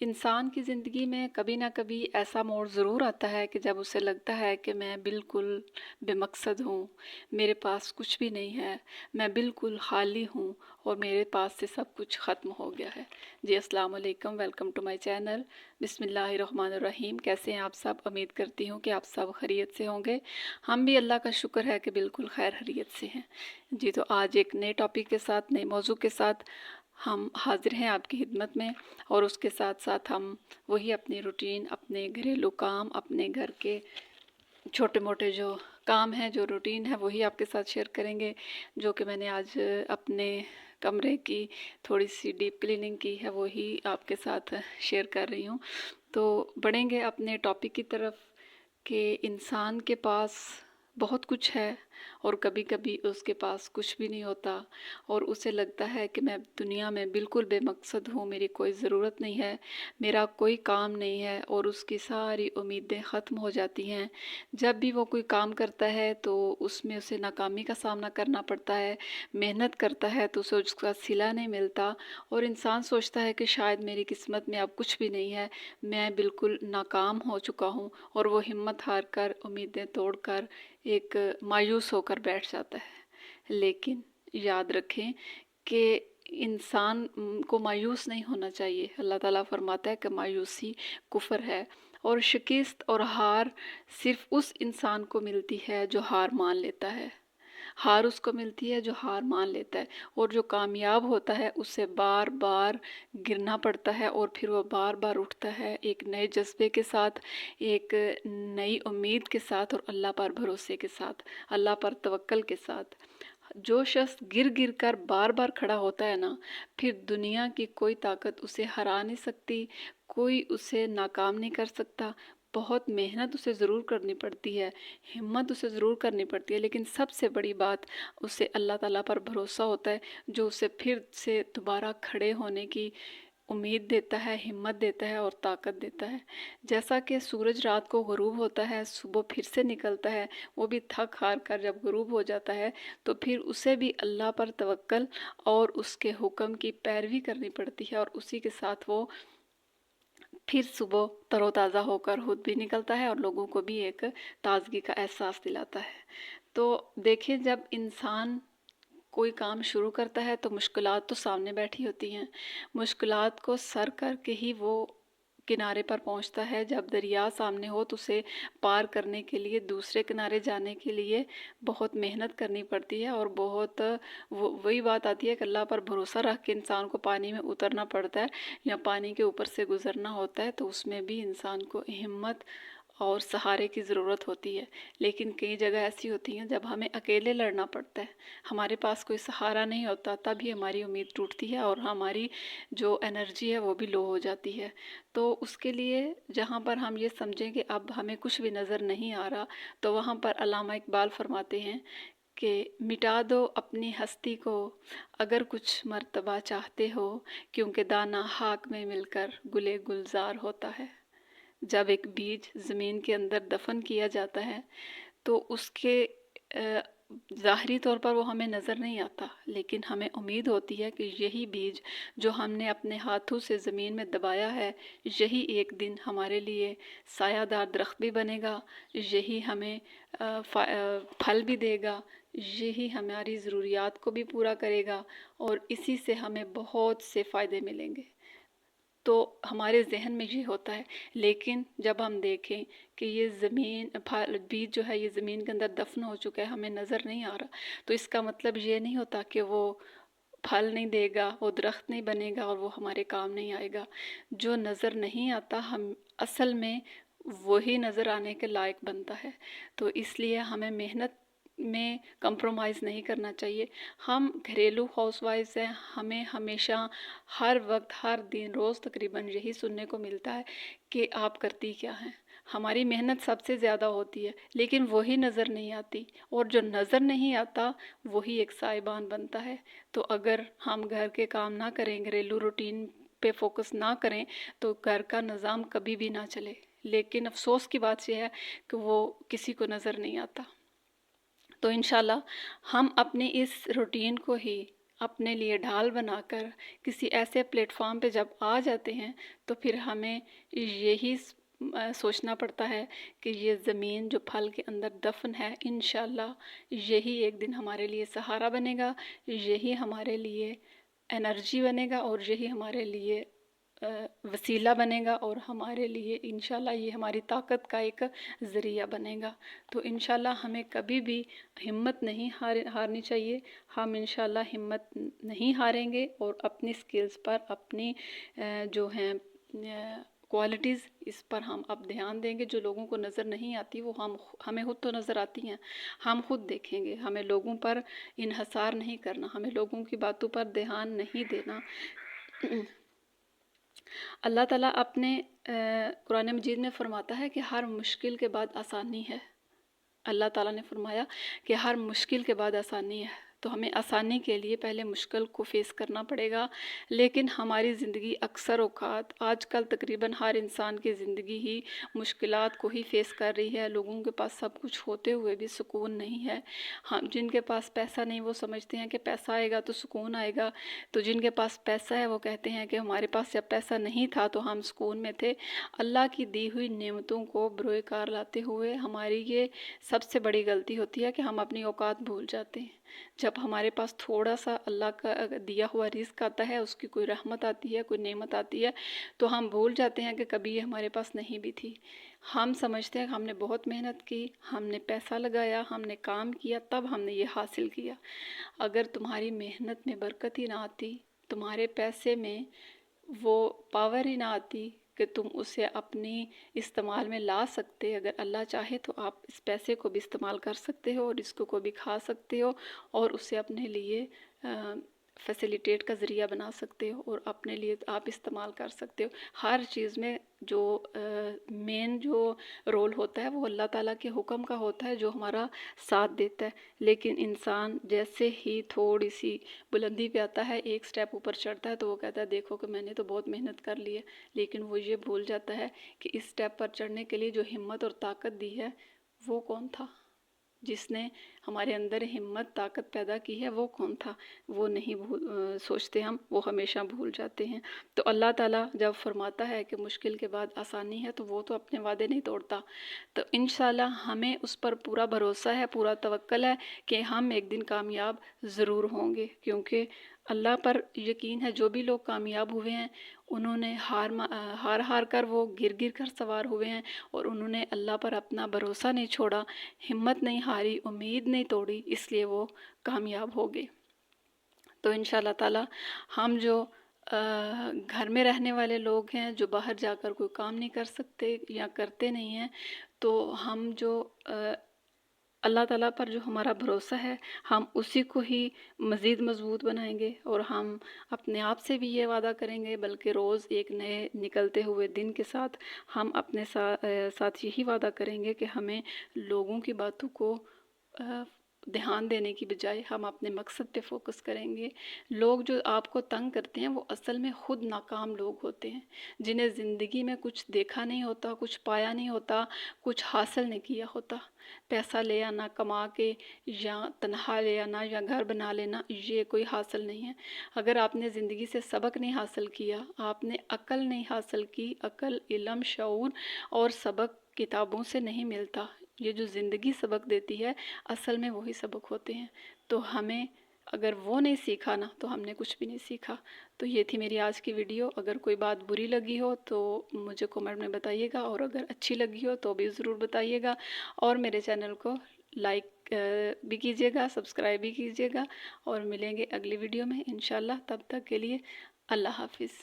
انسان کی زندگی میں کبھی نہ کبھی ایسا موڑ ضرور آتا ہے کہ جب اسے لگتا ہے کہ میں بالکل بے مقصد ہوں، میرے پاس کچھ بھی نہیں ہے، میں بالکل خالی ہوں اور میرے پاس سے سب کچھ ختم ہو گیا ہے۔ جی السلام علیکم، ویلکم ٹو مائی چینل۔ بسم اللہ الرحمن الرحیم۔ کیسے ہیں آپ سب؟ امید کرتی ہوں کہ آپ سب خیریت سے ہوں گے۔ ہم بھی اللہ کا شکر ہے کہ بالکل خیر خیریت سے ہیں۔ جی تو آج ایک نئے ٹاپک کے ساتھ، نئے موضوع کے ساتھ ہم حاضر ہیں آپ کی خدمت میں، اور اس کے ساتھ ساتھ ہم وہی اپنی روٹین، اپنے گھریلو کام، اپنے گھر کے چھوٹے موٹے جو کام ہیں، جو روٹین ہے، وہی آپ کے ساتھ شیئر کریں گے، جو کہ میں نے آج اپنے کمرے کی تھوڑی سی ڈیپ کلیننگ کی ہے، وہی آپ کے ساتھ شیئر کر رہی ہوں۔ تو بڑھیں گے اپنے ٹاپک کی طرف کہ انسان کے پاس بہت کچھ ہے اور کبھی کبھی اس کے پاس کچھ بھی نہیں ہوتا، اور اسے لگتا ہے کہ میں دنیا میں بالکل بے مقصد ہوں، میری کوئی ضرورت نہیں ہے، میرا کوئی کام نہیں ہے، اور اس کی ساری امیدیں ختم ہو جاتی ہیں۔ جب بھی وہ کوئی کام کرتا ہے تو اس میں اسے ناکامی کا سامنا کرنا پڑتا ہے، محنت کرتا ہے تو اسے اس کا صلہ نہیں ملتا، اور انسان سوچتا ہے کہ شاید میری قسمت میں اب کچھ بھی نہیں ہے، میں بالکل ناکام ہو چکا ہوں، اور وہ ہمت ہار کر، امیدیں توڑ کر، ایک مایوس ہو کر بیٹھ جاتا ہے۔ لیکن یاد رکھیں کہ انسان کو مایوس نہیں ہونا چاہیے۔ اللہ تعالیٰ فرماتا ہے کہ مایوسی کفر ہے، اور شکست اور ہار صرف اس انسان کو ملتی ہے جو ہار مان لیتا ہے۔ ہار اس کو ملتی ہے جو ہار مان لیتا ہے، اور جو کامیاب ہوتا ہے اسے بار بار گرنا پڑتا ہے، اور پھر وہ بار بار اٹھتا ہے ایک نئے جذبے کے ساتھ، ایک نئی امید کے ساتھ، اور اللہ پر بھروسے کے ساتھ، اللہ پر توکل کے ساتھ۔ جو شخص گر گر کر بار بار کھڑا ہوتا ہے نا، پھر دنیا کی کوئی طاقت اسے ہرا نہیں سکتی، کوئی اسے ناکام نہیں کر سکتا۔ بہت محنت اسے ضرور کرنی پڑتی ہے، ہمت اسے ضرور کرنی پڑتی ہے، لیکن سب سے بڑی بات اسے اللہ تعالیٰ پر بھروسہ ہوتا ہے، جو اسے پھر سے دوبارہ کھڑے ہونے کی امید دیتا ہے، ہمت دیتا ہے اور طاقت دیتا ہے۔ جیسا کہ سورج رات کو غروب ہوتا ہے، صبح پھر سے نکلتا ہے، وہ بھی تھک ہار کر جب غروب ہو جاتا ہے تو پھر اسے بھی اللہ پر توکل اور اس کے حکم کی پیروی کرنی پڑتی ہے، اور اسی کے ساتھ وہ پھر صبح تر و تازہ ہو کر خود بھی نکلتا ہے اور لوگوں کو بھی ایک تازگی کا احساس دلاتا ہے۔ تو دیکھیں، جب انسان کوئی کام شروع کرتا ہے تو مشکلات تو سامنے بیٹھی ہوتی ہیں، مشکلات کو سر کر کے ہی وہ کنارے پر پہنچتا ہے۔ جب دریا سامنے ہو تو اسے پار کرنے کے لیے، دوسرے کنارے جانے کے لیے بہت محنت کرنی پڑتی ہے، اور بہت وہی بات آتی ہے کہ اللہ پر بھروسہ رکھ کے انسان کو پانی میں اترنا پڑتا ہے یا پانی کے اوپر سے گزرنا ہوتا ہے، تو اس میں بھی انسان کو ہمت اور سہارے کی ضرورت ہوتی ہے۔ لیکن کئی جگہ ایسی ہوتی ہیں جب ہمیں اکیلے لڑنا پڑتا ہے، ہمارے پاس کوئی سہارا نہیں ہوتا، تب ہی ہماری امید ٹوٹتی ہے اور ہماری جو انرجی ہے وہ بھی لو ہو جاتی ہے۔ تو اس کے لیے جہاں پر ہم یہ سمجھیں کہ اب ہمیں کچھ بھی نظر نہیں آ رہا، تو وہاں پر علامہ اقبال فرماتے ہیں کہ مٹا دو اپنی ہستی کو اگر کچھ مرتبہ چاہتے ہو، کیونکہ دانہ خاک میں مل کر گلے گلزار ہوتا ہے۔ جب ایک بیج زمین کے اندر دفن کیا جاتا ہے تو اس کے ظاہری طور پر وہ ہمیں نظر نہیں آتا، لیکن ہمیں امید ہوتی ہے کہ یہی بیج جو ہم نے اپنے ہاتھوں سے زمین میں دبایا ہے، یہی ایک دن ہمارے لیے سایہ دار درخت بھی بنے گا، یہی ہمیں پھل بھی دے گا، یہی ہماری ضروریات کو بھی پورا کرے گا، اور اسی سے ہمیں بہت سے فائدے ملیں گے۔ تو ہمارے ذہن میں یہ ہوتا ہے، لیکن جب ہم دیکھیں کہ یہ بیج جو ہے یہ زمین کے اندر دفن ہو چکا ہے، ہمیں نظر نہیں آ رہا، تو اس کا مطلب یہ نہیں ہوتا کہ وہ پھل نہیں دے گا، وہ درخت نہیں بنے گا اور وہ ہمارے کام نہیں آئے گا۔ جو نظر نہیں آتا ہم اصل میں وہی نظر آنے کے لائق بنتا ہے۔ تو اس لیے ہمیں محنت میں کمپرومائز نہیں کرنا چاہیے۔ ہم گھریلو ہاؤس وائز ہیں، ہمیں ہمیشہ ہر وقت، ہر دن، روز تقریباً یہی سننے کو ملتا ہے کہ آپ کرتی کیا ہیں۔ ہماری محنت سب سے زیادہ ہوتی ہے لیکن وہی نظر نہیں آتی، اور جو نظر نہیں آتا وہی ایک سائبان بنتا ہے۔ تو اگر ہم گھر کے کام نہ کریں، گھریلو روٹین پہ فوکس نہ کریں، تو گھر کا نظام کبھی بھی نہ چلے۔ لیکن افسوس کی بات یہ ہے کہ وہ کسی کو نظر نہیں آتا۔ تو انشاءاللہ ہم اپنی اس روٹین کو ہی اپنے لیے ڈھال بنا کر کسی ایسے پلیٹ فارم پہ جب آ جاتے ہیں تو پھر ہمیں یہی سوچنا پڑتا ہے کہ یہ زمین جو پھل کے اندر دفن ہے، انشاءاللہ یہی ایک دن ہمارے لیے سہارا بنے گا، یہی ہمارے لیے انرجی بنے گا، اور یہی ہمارے لیے وسیلہ بنے گا، اور ہمارے لیے انشاءاللہ یہ ہماری طاقت کا ایک ذریعہ بنے گا۔ تو انشاءاللہ ہمیں کبھی بھی ہمت نہیں ہارنی چاہیے۔ ہم انشاءاللہ ہمت نہیں ہاریں گے، اور اپنی سکلز پر، اپنی جو ہیں کوالٹیز، اس پر ہم اب دھیان دیں گے۔ جو لوگوں کو نظر نہیں آتی وہ ہمیں خود تو نظر آتی ہیں، ہم خود دیکھیں گے۔ ہمیں لوگوں پر انحصار نہیں کرنا، ہمیں لوگوں کی باتوں پر دھیان نہیں دینا۔ اللہ تعالیٰ اپنے قرآن مجید میں فرماتا ہے کہ ہر مشکل کے بعد آسانی ہے۔ اللہ تعالیٰ نے فرمایا کہ ہر مشکل کے بعد آسانی ہے، تو ہمیں آسانی کے لیے پہلے مشکل کو فیس کرنا پڑے گا۔ لیکن ہماری زندگی اکثر اوقات آج کل تقریباً ہر انسان کی زندگی ہی مشکلات کو ہی فیس کر رہی ہے۔ لوگوں کے پاس سب کچھ ہوتے ہوئے بھی سکون نہیں ہے۔ ہم جن کے پاس پیسہ نہیں وہ سمجھتے ہیں کہ پیسہ آئے گا تو سکون آئے گا، تو جن کے پاس پیسہ ہے وہ کہتے ہیں کہ ہمارے پاس جب پیسہ نہیں تھا تو ہم سکون میں تھے۔ اللہ کی دی ہوئی نعمتوں کو بروئے کار لاتے ہوئے ہماری یہ سب سے بڑی غلطی ہوتی ہے کہ ہم اپنی اوقات بھول جاتے ہیں۔ جب ہمارے پاس تھوڑا سا اللہ کا دیا ہوا رزق آتا ہے، اس کی کوئی رحمت آتی ہے، کوئی نعمت آتی ہے، تو ہم بھول جاتے ہیں کہ کبھی یہ ہمارے پاس نہیں بھی تھی۔ ہم سمجھتے ہیں کہ ہم نے بہت محنت کی، ہم نے پیسہ لگایا، ہم نے کام کیا، تب ہم نے یہ حاصل کیا۔ اگر تمہاری محنت میں برکت ہی نہ آتی، تمہارے پیسے میں وہ پاور ہی نہ آتی کہ تم اسے اپنی استعمال میں لا سکتے، اگر اللہ چاہے تو آپ اس پیسے کو بھی استعمال کر سکتے ہو، اور رزق کو بھی کھا سکتے ہو، اور اسے اپنے لیے فیسیلیٹیٹ کا ذریعہ بنا سکتے ہو، اور اپنے لیے آپ استعمال کر سکتے ہو۔ ہر چیز میں جو مین جو رول ہوتا ہے وہ اللہ تعالیٰ کے حکم کا ہوتا ہے، جو ہمارا ساتھ دیتا ہے۔ لیکن انسان جیسے ہی تھوڑی سی بلندی پہ آتا ہے، ایک سٹیپ اوپر چڑھتا ہے، تو وہ کہتا ہے دیکھو کہ میں نے تو بہت محنت کر لی ہے، لیکن وہ یہ بھول جاتا ہے کہ اس سٹیپ پر چڑھنے کے لیے جو ہمت اور طاقت دی ہے وہ کون تھا؟ جس نے ہمارے اندر ہمت طاقت پیدا کی ہے وہ کون تھا؟ وہ نہیں سوچتے ہم، وہ ہمیشہ بھول جاتے ہیں۔ تو اللہ تعالیٰ جب فرماتا ہے کہ مشکل کے بعد آسانی ہے، تو وہ تو اپنے وعدے نہیں توڑتا۔ تو انشاءاللہ ہمیں اس پر پورا بھروسہ ہے، پورا توکل ہے کہ ہم ایک دن کامیاب ضرور ہوں گے، کیونکہ اللہ پر یقین ہے۔ جو بھی لوگ کامیاب ہوئے ہیں انہوں نے ہار کر، وہ گر گر کر سوار ہوئے ہیں، اور انہوں نے اللہ پر اپنا بھروسہ نہیں چھوڑا، ہمت نہیں ہاری، امید نہیں توڑی، اس لیے وہ کامیاب ہو گئے۔ تو انشاءاللہ تعالیٰ ہم جو گھر میں رہنے والے لوگ ہیں، جو باہر جا کر کوئی کام نہیں کر سکتے یا کرتے نہیں ہیں، تو ہم جو اللہ تعالیٰ پر جو ہمارا بھروسہ ہے، ہم اسی کو ہی مزید مضبوط بنائیں گے، اور ہم اپنے آپ سے بھی یہ وعدہ کریں گے، بلکہ روز ایک نئے نکلتے ہوئے دن کے ساتھ ہم اپنے ساتھ یہی وعدہ کریں گے کہ ہمیں لوگوں کی باتوں کو دھیان دینے کی بجائے ہم اپنے مقصد پہ فوکس کریں گے۔ لوگ جو آپ کو تنگ کرتے ہیں وہ اصل میں خود ناکام لوگ ہوتے ہیں، جنہیں زندگی میں کچھ دیکھا نہیں ہوتا، کچھ پایا نہیں ہوتا، کچھ حاصل نہیں کیا ہوتا۔ پیسہ لے آنا کما کے، یا تنہا لے آنا، یا گھر بنا لینا، یہ کوئی حاصل نہیں ہے۔ اگر آپ نے زندگی سے سبق نہیں حاصل کیا، آپ نے عقل نہیں حاصل کی، عقل، علم، شعور اور سبق کتابوں سے نہیں ملتا۔ یہ جو زندگی سبق دیتی ہے، اصل میں وہی سبق ہوتے ہیں۔ تو ہمیں اگر وہ نہیں سیکھا نا، تو ہم نے کچھ بھی نہیں سیکھا۔ تو یہ تھی میری آج کی ویڈیو۔ اگر کوئی بات بری لگی ہو تو مجھے کمنٹ میں بتائیے گا، اور اگر اچھی لگی ہو تو بھی ضرور بتائیے گا، اور میرے چینل کو لائک بھی کیجیے گا، سبسکرائب بھی کیجیے گا، اور ملیں گے اگلی ویڈیو میں انشاءاللہ۔ تب تک کے لیے اللہ حافظ۔